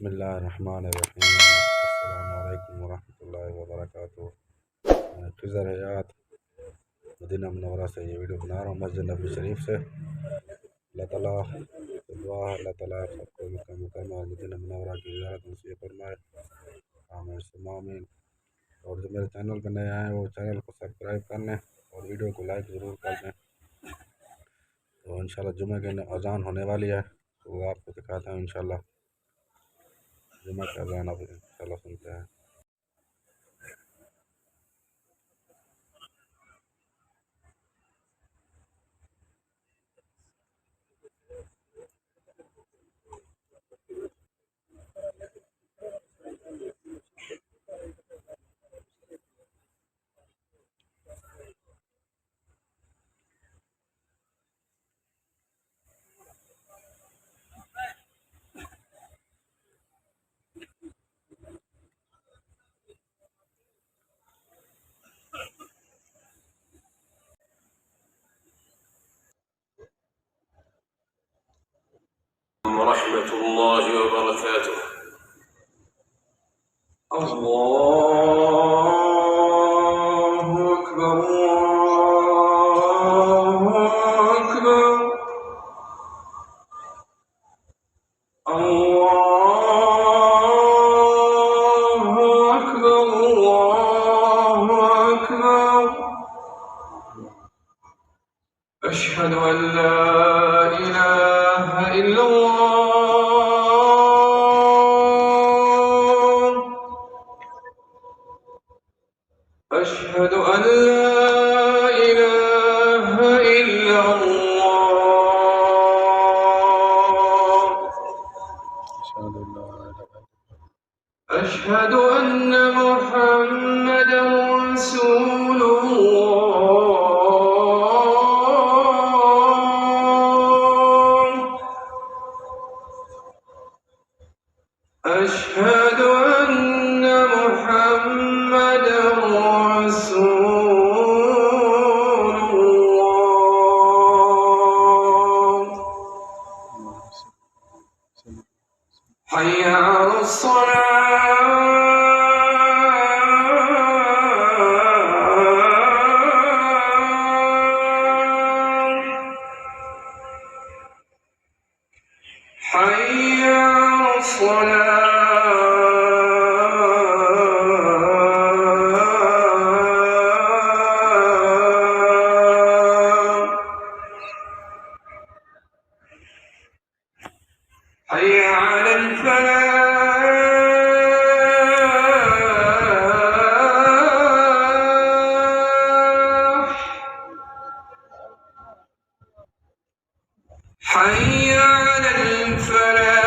बिस्मिल्लाहिर्रहमानिर्रहीम। अस्सलामु अलैकुम वरहमतुल्लाहि वबरकातुहू। मैं खिज़र हयात मदीना मुनव्वरा से ये वीडियो बना रहा हूँ, मस्जिद नबी शरीफ से। अल्लाह ताला से दुआ है, अल्लाह ताला सबको मक्का मुकर्रमा और मदीना मुनव्वरा की ज़ियारत नसीब फरमाए। आमीन सुम्मा आमीन। और जो मेरे चैनल पर नए आए हैं वो चैनल को सब्सक्राइब कर लें और वीडियो को लाइक ज़रूर कर दें। तो इंशाल्लाह जुमे के अज़ान होने वाली है, तो वो आपको दिखाता हूँ। इंशाल्लाह जुमे का अज़ान अब इंशाल्लाह सुनते हैं। ورحمة الله وبركاته. الله أكبر الله أكبر الله أكبر الله أكبر. أشهد أن لا إله إلا الله. أشهد أن لا إله إلا الله. أشهد أن محمدا رسول الله. أشهد أن محمدا رسول الله. حي على الصلاة. حي على الصلاة. حي على الفلاح. حي على الفلاح.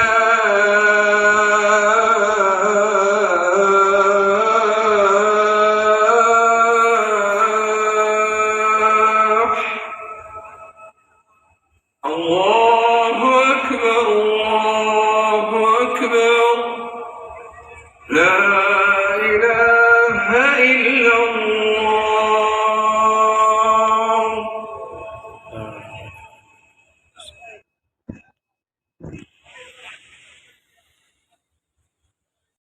الله أكبر الله أكبر. لا إله إلا الله.